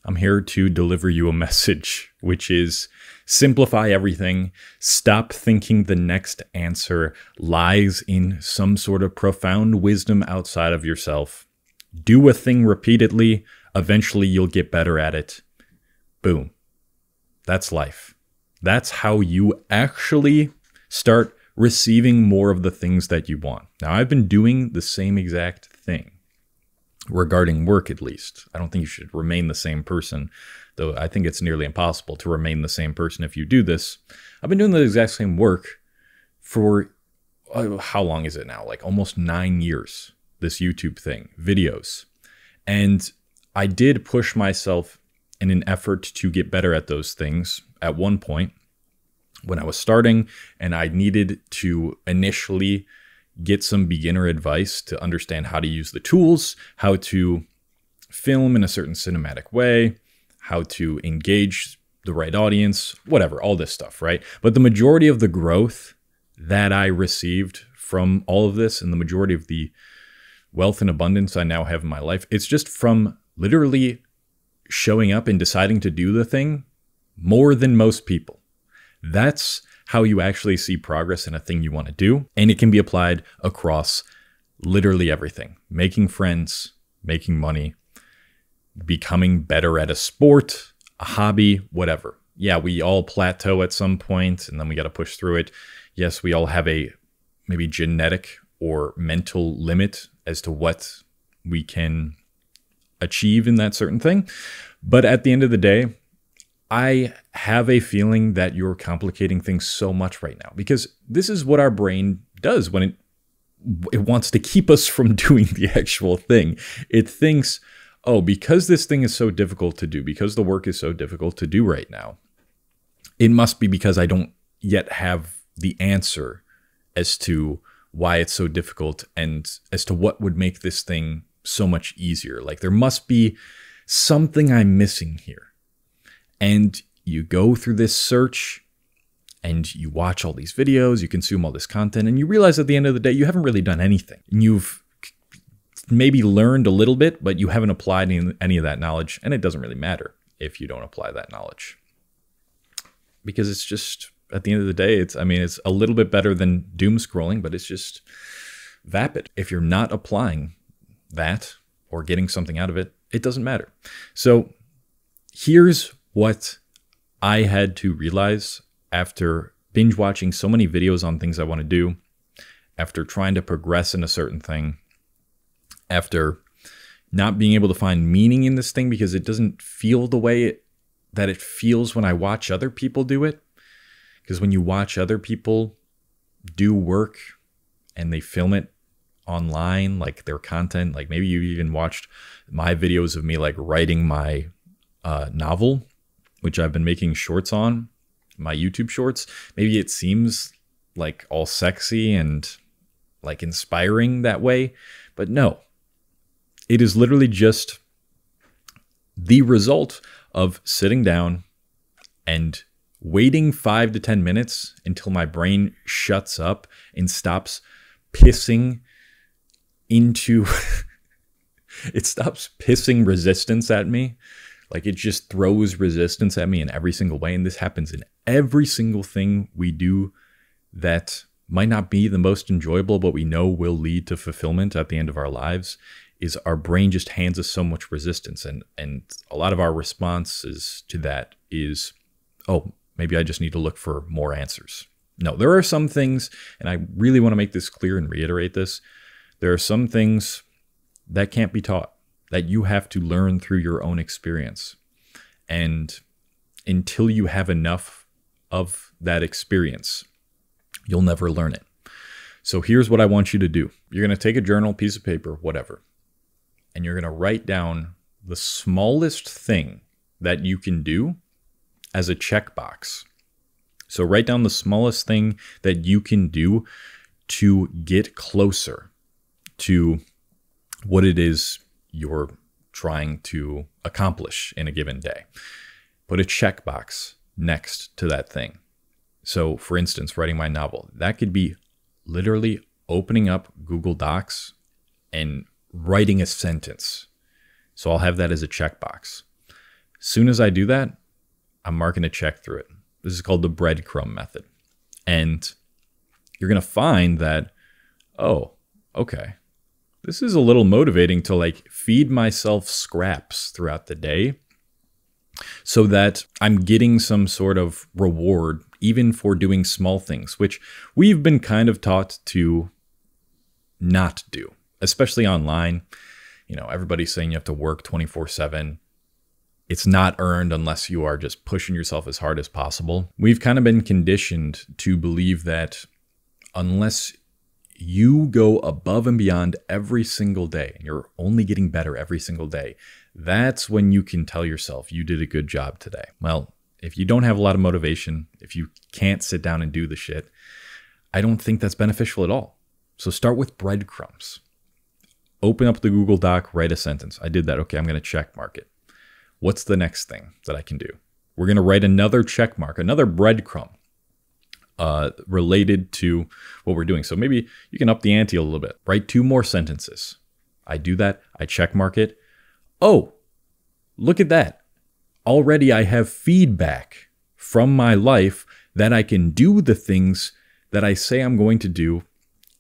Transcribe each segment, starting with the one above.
I'm here to deliver you a message, which is simplify everything. Stop thinking the next answer lies in some sort of profound wisdom outside of yourself. Do a thing repeatedly. Eventually, you'll get better at it. Boom. That's life. That's how you actually start receiving more of the things that you want. Now, I've been doing the same exact thing regarding work, at least. I don't think you should remain the same person, though I think it's nearly impossible to remain the same person if you do this. I've been doing the exact same work for, how long is it now? Like almost 9 years, this YouTube thing, videos. And I did push myself in an effort to get better at those things at one point when I was starting, and I needed to initially get some beginner advice to understand how to use the tools, how to film in a certain cinematic way, how to engage the right audience, whatever, all this stuff, right? But the majority of the growth that I received from all of this and the majority of the wealth and abundance I now have in my life, it's just from literally showing up and deciding to do the thing more than most people. That's how you actually see progress in a thing you want to do. And it can be applied across literally everything. Making friends, making money, becoming better at a sport, a hobby, whatever. Yeah, we all plateau at some point and then we got to push through it. Yes, we all have a maybe genetic or mental limit as to what we can achieve in that certain thing. But at the end of the day, I have a feeling that you're complicating things so much right now, because this is what our brain does when it wants to keep us from doing the actual thing. It thinks, oh, because this thing is so difficult to do, because the work is so difficult to do right now, it must be because I don't yet have the answer as to why it's so difficult and as to what would make this thing so much easier. Like there must be something I'm missing here. And you go through this search and you watch all these videos, you consume all this content, and you realize at the end of the day, you haven't really done anything. You've maybe learned a little bit, but you haven't applied any of that knowledge. And it doesn't really matter if you don't apply that knowledge, because it's just, at the end of the day, it's a little bit better than doom scrolling, but it's just vapid. If you're not applying that or getting something out of it, it doesn't matter. So here's what I had to realize after binge watching so many videos on things I want to do, after trying to progress in a certain thing, after not being able to find meaning in this thing because it doesn't feel the way that it feels when I watch other people do it. Because when you watch other people do work and they film it online, like their content, like maybe you even watched my videos of me like writing my novel, which I've been making shorts on, my YouTube shorts. Maybe it seems like all sexy and like inspiring that way, but no, it is literally just the result of sitting down and waiting 5 to 10 minutes until my brain shuts up and stops pissing into, it stops pissing resistance at me. Like it just throws resistance at me in every single way. And this happens in every single thing we do that might not be the most enjoyable, but we know will lead to fulfillment at the end of our lives, is our brain just hands us so much resistance. And a lot of our responses to that is, oh, maybe I just need to look for more answers. No, there are some things, and I really want to make this clear and reiterate this. There are some things that can't be taught, that you have to learn through your own experience. And until you have enough of that experience, you'll never learn it. So here's what I want you to do. You're going to take a journal, piece of paper, whatever, and you're going to write down the smallest thing that you can do as a checkbox. So write down the smallest thing that you can do to get closer to what it is you're trying to accomplish in a given day. Put a checkbox next to that thing. So for instance, writing my novel, that could be literally opening up Google Docs and writing a sentence. So I'll have that as a checkbox. Soon as I do that, I'm marking a check through it. This is called the breadcrumb method. And you're going to find that, oh, okay, this is a little motivating to like feed myself scraps throughout the day so that I'm getting some sort of reward, even for doing small things, which we've been kind of taught to not do, especially online. You know, everybody's saying you have to work 24/7. It's not earned unless you are just pushing yourself as hard as possible. We've kind of been conditioned to believe that unless you go above and beyond every single day, and you're only getting better every single day, that's when you can tell yourself you did a good job today. Well, if you don't have a lot of motivation, if you can't sit down and do the shit, I don't think that's beneficial at all. So start with breadcrumbs. Open up the Google Doc, write a sentence. I did that. Okay, I'm going to check mark it. What's the next thing that I can do? We're going to write another check mark, another breadcrumb related to what we're doing. So maybe you can up the ante a little bit. Write 2 more sentences. I do that. I check mark it. Oh, look at that. Already I have feedback from my life that I can do the things that I say I'm going to do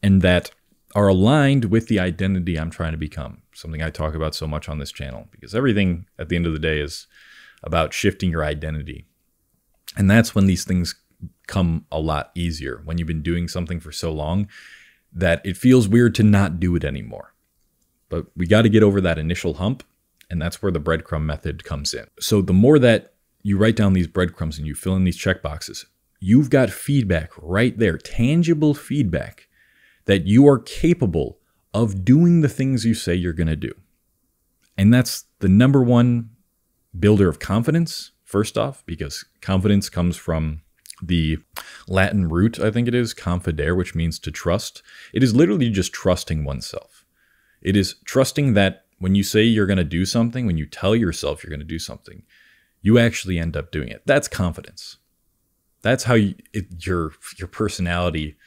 and that are aligned with the identity I'm trying to become. Something I talk about so much on this channel, because everything at the end of the day is about shifting your identity. And that's when these things come a lot easier, when you've been doing something for so long that it feels weird to not do it anymore. But we got to get over that initial hump, and that's where the breadcrumb method comes in. So the more that you write down these breadcrumbs and you fill in these check boxes, you've got feedback right there, tangible feedback that you are capable of doing the things you say you're going to do. And that's the number one builder of confidence, first off, because confidence comes from the Latin root, I think it is, confidere, which means to trust. It is literally just trusting oneself. It is trusting that when you say you're going to do something, when you tell yourself you're going to do something, you actually end up doing it. That's confidence. That's how your personality,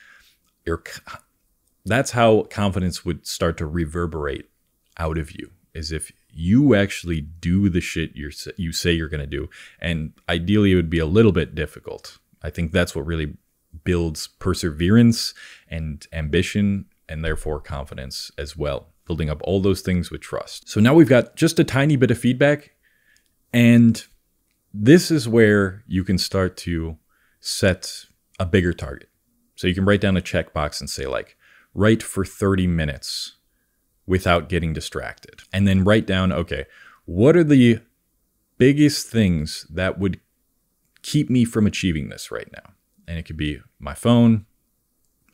that's how confidence would start to reverberate out of you, is if you actually do the shit you say you're going to do. And ideally, it would be a little bit difficult. I think that's what really builds perseverance and ambition, and therefore confidence as well, building up all those things with trust. So now we've got just a tiny bit of feedback, and this is where you can start to set a bigger target. So you can write down a checkbox and say, like, write for 30 minutes without getting distracted. And then write down, okay, what are the biggest things that would keep me from achieving this right now? And it could be my phone,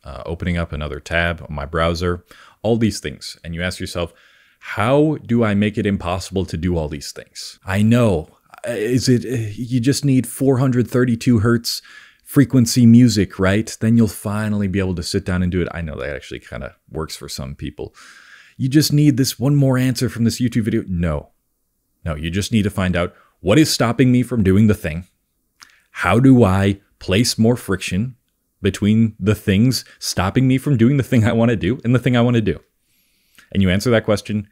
opening up another tab on my browser, all these things. And you ask yourself, how do I make it impossible to do all these things? I know, you just need 432 hertz frequency music, right? Then you'll finally be able to sit down and do it. I know that actually kind of works for some people. You just need this one more answer from this YouTube video. No, you just need to find out what is stopping me from doing the thing. How do I place more friction between the things stopping me from doing the thing I want to do and the thing I want to do? And you answer that question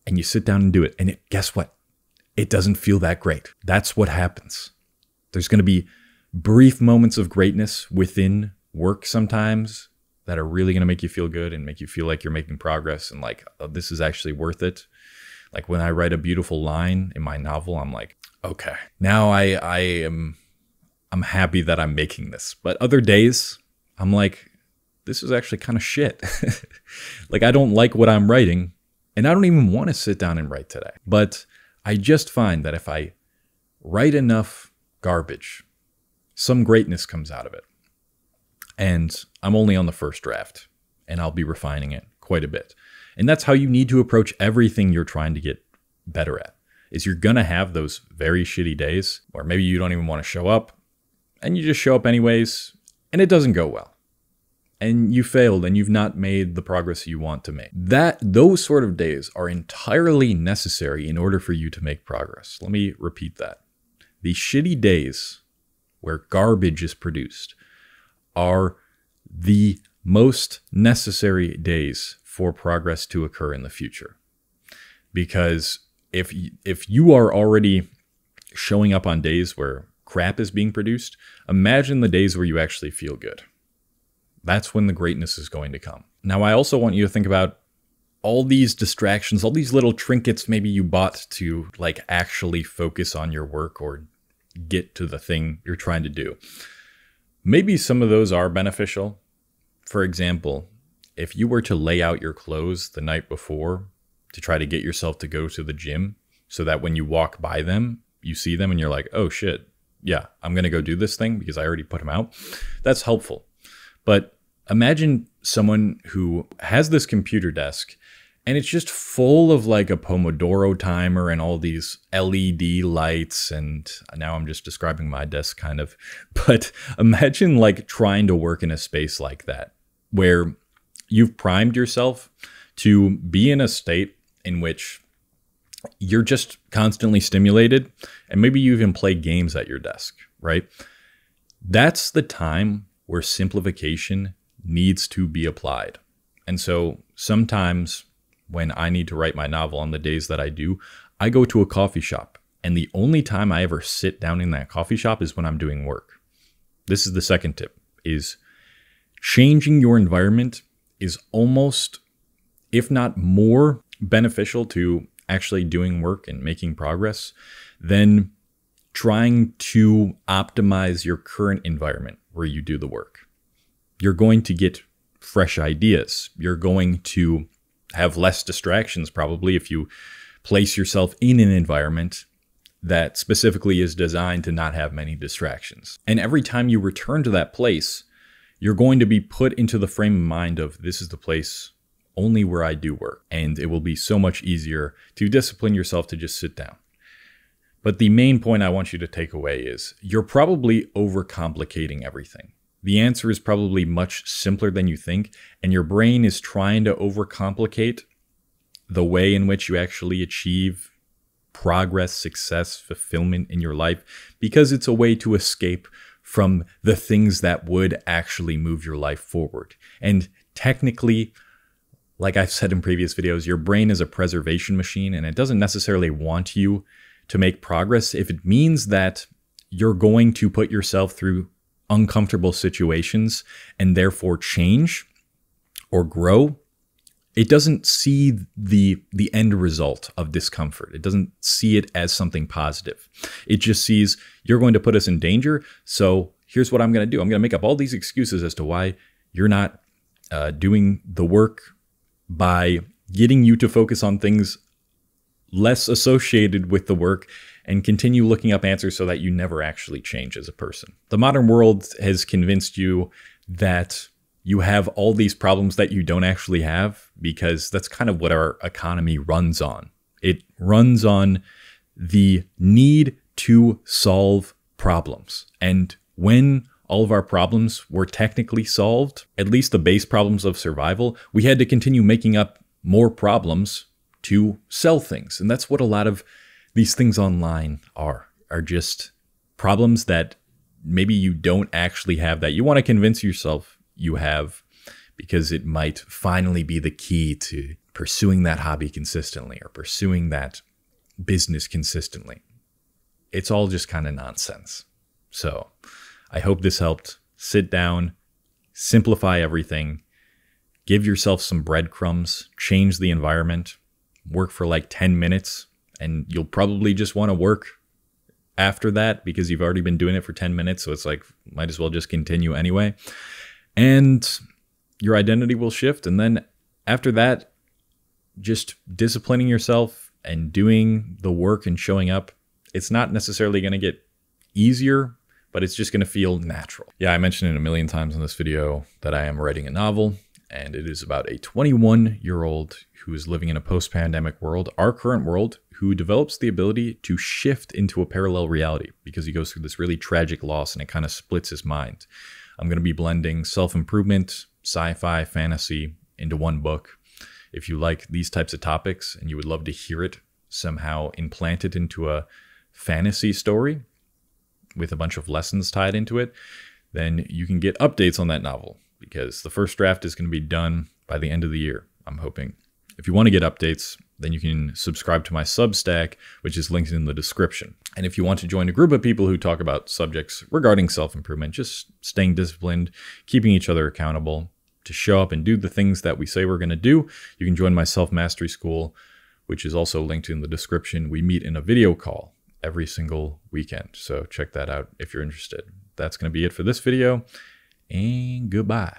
and you sit down and do it. And guess what? It doesn't feel that great. That's what happens. There's going to be brief moments of greatness within work sometimes that are really going to make you feel good and make you feel like you're making progress and like, oh, this is actually worth it. Like when I write a beautiful line in my novel, I'm like, okay, now I'm happy that I'm making this. But other days, I'm like, this is actually kind of shit. Like, I don't like what I'm writing, and I don't even want to sit down and write today. But I just find that if I write enough garbage, some greatness comes out of it. And I'm only on the first draft, and I'll be refining it quite a bit. And that's how you need to approach everything you're trying to get better at, is you're going to have those very shitty days where maybe you don't even want to show up, and you just show up anyways, and it doesn't go well. And you failed, and you've not made the progress you want to make. Those sort of days are entirely necessary in order for you to make progress. Let me repeat that. The shitty days where garbage is produced are the most necessary days for progress to occur in the future. Because if you are already showing up on days where crap is being produced, imagine the days where you actually feel good. That's when the greatness is going to come. Now, I also want you to think about all these distractions, all these little trinkets maybe you bought to like actually focus on your work or get to the thing you're trying to do. Maybe some of those are beneficial. For example, if you were to lay out your clothes the night before to try to get yourself to go to the gym so that when you walk by them, you see them and you're like, oh shit, yeah, I'm going to go do this thing because I already put them out. That's helpful. But imagine someone who has this computer desk and it's just full of like a Pomodoro timer and all these LED lights. And now I'm just describing my desk kind of. But imagine like trying to work in a space like that, where you've primed yourself to be in a state in which you're just constantly stimulated. And maybe you even play games at your desk, right? That's the time where simplification needs to be applied. And so sometimes when I need to write my novel, on the days that I do, I go to a coffee shop. And the only time I ever sit down in that coffee shop is when I'm doing work. This is the second tip, is changing your environment is almost, if not more beneficial to actually doing work and making progress than trying to optimize your current environment where you do the work. You're going to get fresh ideas. You're going to have less distractions probably if you place yourself in an environment that specifically is designed to not have many distractions. And every time you return to that place, you're going to be put into the frame of mind of, this is the place only where I do work. And it will be so much easier to discipline yourself to just sit down. But the main point I want you to take away is you're probably overcomplicating everything. The answer is probably much simpler than you think, and your brain is trying to overcomplicate the way in which you actually achieve progress, success, fulfillment in your life, because it's a way to escape from the things that would actually move your life forward. And technically, like I've said in previous videos, your brain is a preservation machine, and it doesn't necessarily want you to make progress if it means that you're going to put yourself through uncomfortable situations and therefore change or grow. It doesn't see the end result of discomfort. It doesn't see it as something positive. It just sees, you're going to put us in danger, so here's what I'm going to do. I'm going to make up all these excuses as to why you're not doing the work by getting you to focus on things less associated with the work and continue looking up answers so that you never actually change as a person. The modern world has convinced you that you have all these problems that you don't actually have, because that's kind of what our economy runs on. It runs on the need to solve problems. And when all of our problems were technically solved, at least the base problems of survival, we had to continue making up more problems to sell things. And that's what a lot of these things online are just problems that maybe you don't actually have, that you want to convince yourself you have, because it might finally be the key to pursuing that hobby consistently or pursuing that business consistently. It's all just kind of nonsense. So I hope this helped. Sit down, simplify everything, give yourself some breadcrumbs, change the environment, work for like 10 minutes, and you'll probably just want to work after that because you've already been doing it for 10 minutes. So it's like, might as well just continue anyway. And your identity will shift. And then after that, just disciplining yourself and doing the work and showing up, it's not necessarily going to get easier, but it's just going to feel natural. Yeah, I mentioned it a million times in this video that I am writing a novel, and it is about a 21-year-old who is living in a post-pandemic world, our current world, who develops the ability to shift into a parallel reality because he goes through this really tragic loss and it kind of splits his mind. I'm going to be blending self-improvement, sci-fi, fantasy into one book. If you like these types of topics and you would love to hear it somehow implanted into a fantasy story with a bunch of lessons tied into it, then you can get updates on that novel, because the first draft is going to be done by the end of the year, I'm hoping. If you want to get updates, then you can subscribe to my Substack, which is linked in the description. And if you want to join a group of people who talk about subjects regarding self-improvement, just staying disciplined, keeping each other accountable, to show up and do the things that we say we're going to do, you can join my Self-Mastery School, which is also linked in the description. We meet in a video call every single weekend. So check that out if you're interested. That's going to be it for this video, and goodbye.